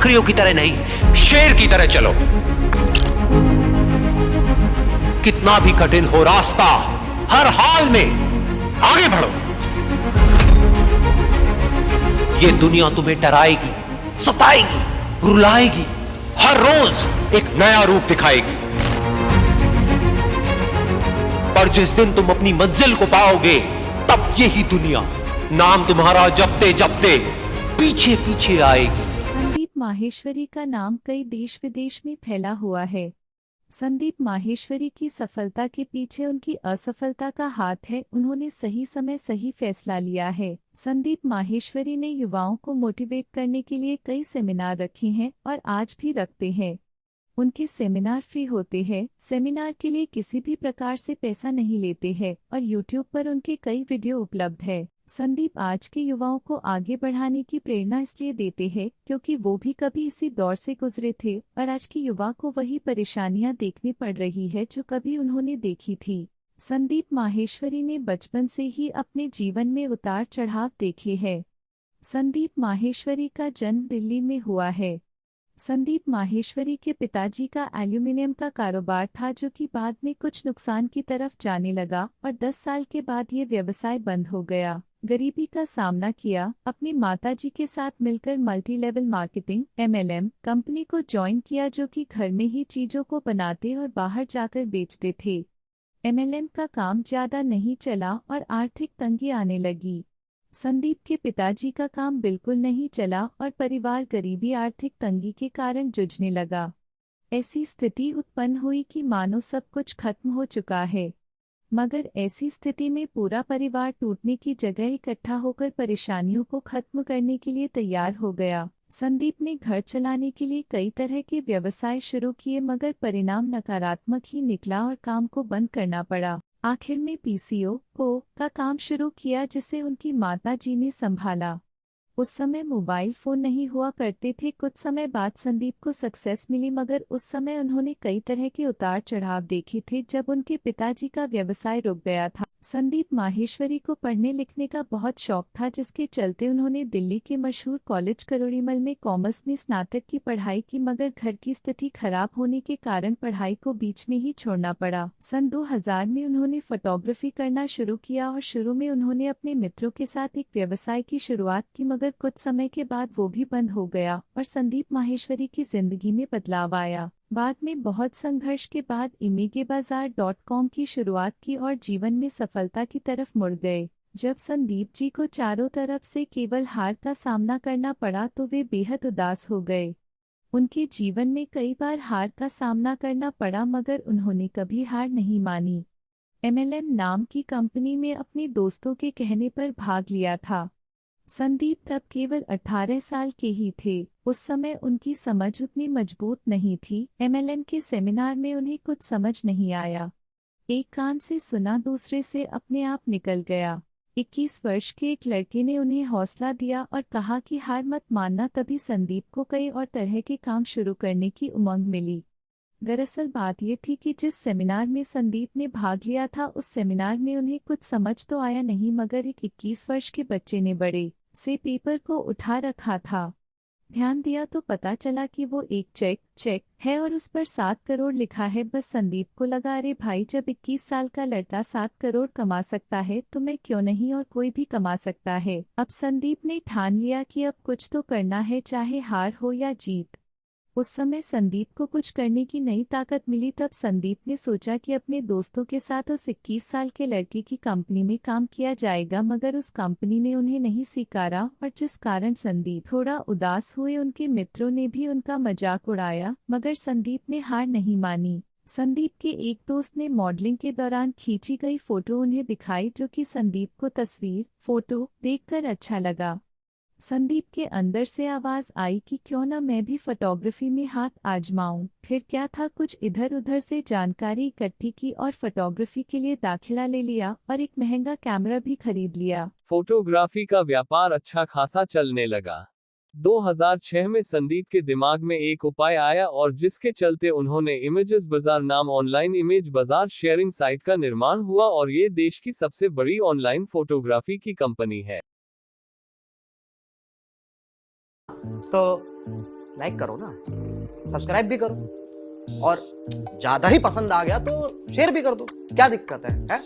बकरियों की तरह नहीं, शेर की तरह चलो। कितना भी कठिन हो रास्ता, हर हाल में आगे बढ़ो। ये दुनिया तुम्हें डराएगी, सताएगी, रुलाएगी, हर रोज एक नया रूप दिखाएगी। पर जिस दिन तुम अपनी मंजिल को पाओगे, तब यही दुनिया नाम तुम्हारा जपते जपते पीछे पीछे आएगी। संदीप माहेश्वरी का नाम कई देश विदेश में फैला हुआ है। संदीप माहेश्वरी की सफलता के पीछे उनकी असफलता का हाथ है। उन्होंने सही समय सही फैसला लिया है। संदीप माहेश्वरी ने युवाओं को मोटिवेट करने के लिए कई सेमिनार रखे हैं और आज भी रखते हैं। उनके सेमिनार फ्री होते हैं। सेमिनार के लिए किसी भी प्रकार से पैसा नहीं लेते हैं और यूट्यूब पर उनके कई वीडियो उपलब्ध है। संदीप आज के युवाओं को आगे बढ़ाने की प्रेरणा इसलिए देते हैं क्योंकि वो भी कभी इसी दौर से गुजरे थे और आज के युवा को वही परेशानियां देखनी पड़ रही है जो कभी उन्होंने देखी थी। संदीप माहेश्वरी ने बचपन से ही अपने जीवन में उतार चढ़ाव देखे हैं। संदीप माहेश्वरी का जन्म दिल्ली में हुआ है। संदीप माहेश्वरी के पिताजी का एल्यूमिनियम का कारोबार था जो कि बाद में कुछ नुकसान की तरफ जाने लगा और 10 साल के बाद ये व्यवसाय बंद हो गया। गरीबी का सामना किया। अपनी माताजी के साथ मिलकर multi level marketing MLM company को ज्वाइन किया जो कि घर में ही चीजों को बनाते और बाहर जाकर बेचते थे। MLM का काम ज्यादा नहीं चला और आर्थिक तंगी आने लगी। संदीप के पिताजी का काम बिल्कुल नहीं चला और परिवार गरीबी आर्थिक तंगी के कारण जूझने लगा। ऐसी स्थिति उत्पन्न हुई कि मानो सब कुछ खत्म हो चुका है। मगर ऐसी स्थिति में पूरा परिवार टूटने की जगह इकट्ठा होकर परेशानियों को खत्म करने के लिए तैयार हो गया। संदीप ने घर चलाने के लिए कई तरह के व्यवसाय शुरू किए मगर परिणाम नकारात्मक ही निकला और काम को बंद करना पड़ा। आखिर में PCO का काम शुरू किया जिसे उनकी माताजी ने संभाला। उस समय मोबाइल फोन नहीं हुआ करते थे। कुछ समय बाद संदीप को सक्सेस मिली मगर उस समय उन्होंने कई तरह के उतार चढ़ाव देखे थे जब उनके पिताजी का व्यवसाय रुक गया था। संदीप माहेश्वरी को पढ़ने लिखने का बहुत शौक था जिसके चलते उन्होंने दिल्ली के मशहूर कॉलेज करोड़ीमल में कॉमर्स में स्नातक की पढ़ाई की मगर घर की स्थिति खराब होने के कारण पढ़ाई को बीच में ही छोड़ना पड़ा। सन 2000 में उन्होंने फोटोग्राफी करना शुरू किया और शुरू में उन्होंने अपने मित्रों के साथ एक व्यवसाय की शुरुआत की मगर कुछ समय के बाद वो भी बंद हो गया और संदीप माहेश्वरी की जिंदगी में बदलाव आया। बाद में बहुत संघर्ष के बाद imegebazaar.com की शुरुआत की और जीवन में सफलता की तरफ मुड़ गए। जब संदीप जी को चारों तरफ से केवल हार का सामना करना पड़ा तो वे बेहद उदास हो गए। उनके जीवन में कई बार हार का सामना करना पड़ा मगर उन्होंने कभी हार नहीं मानी। MLM नाम की कंपनी में अपने दोस्तों के कहने पर भाग लिया था। संदीप तब केवल 18 साल के ही थे। उस समय उनकी समझ उतनी मजबूत नहीं थी। MLM के सेमिनार में उन्हें कुछ समझ नहीं आया। एक कान से सुना दूसरे से अपने आप निकल गया। 21 वर्ष के एक लड़के ने उन्हें हौसला दिया और कहा कि हार मत मानना। तभी संदीप को कई और तरह के काम शुरू करने की उमंग मिली। दरअसल बात ये थी कि जिस सेमिनार में संदीप ने भाग लिया था उस सेमिनार में उन्हें कुछ समझ तो आया नहीं मगर एक 21 वर्ष के बच्चे ने बड़े से पेपर को उठा रखा था। ध्यान दिया तो पता चला कि वो एक चेक है और उस पर 7 करोड़ लिखा है। बस संदीप को लगा अरे भाई जब 21 साल का लड़का 7 करोड़ कमा सकता है तो मैं क्यों नहीं और कोई भी कमा सकता है। अब संदीप ने ठान लिया कि अब कुछ तो करना है चाहे हार हो या जीत। उस समय संदीप को कुछ करने की नई ताकत मिली। तब संदीप ने सोचा कि अपने दोस्तों के साथ उस 21 साल के लड़के की कंपनी में काम किया जाएगा मगर उस कंपनी ने उन्हें नहीं स्वीकारा और जिस कारण संदीप थोड़ा उदास हुए। उनके मित्रों ने भी उनका मजाक उड़ाया मगर संदीप ने हार नहीं मानी। संदीप के एक दोस्त ने मॉडलिंग के दौरान खींची गई फोटो उन्हें दिखाई जो कि संदीप को फोटो देखकर अच्छा लगा। संदीप के अंदर से आवाज आई कि क्यों न मैं भी फोटोग्राफी में हाथ आजमाऊं। फिर क्या था, कुछ इधर उधर से जानकारी इकट्ठी की और फोटोग्राफी के लिए दाखिला ले लिया और एक महंगा कैमरा भी खरीद लिया। फोटोग्राफी का व्यापार अच्छा खासा चलने लगा। 2006 में संदीप के दिमाग में एक उपाय आया और जिसके चलते उन्होंने इमेजेस बाजार नाम ऑनलाइन इमेज बाजार शेयरिंग साइट का निर्माण हुआ और ये देश की सबसे बड़ी ऑनलाइन फोटोग्राफी की कंपनी है। तो लाइक करो ना, सब्सक्राइब भी करो, और ज्यादा ही पसंद आ गया तो शेयर भी कर दो, क्या दिक्कत है?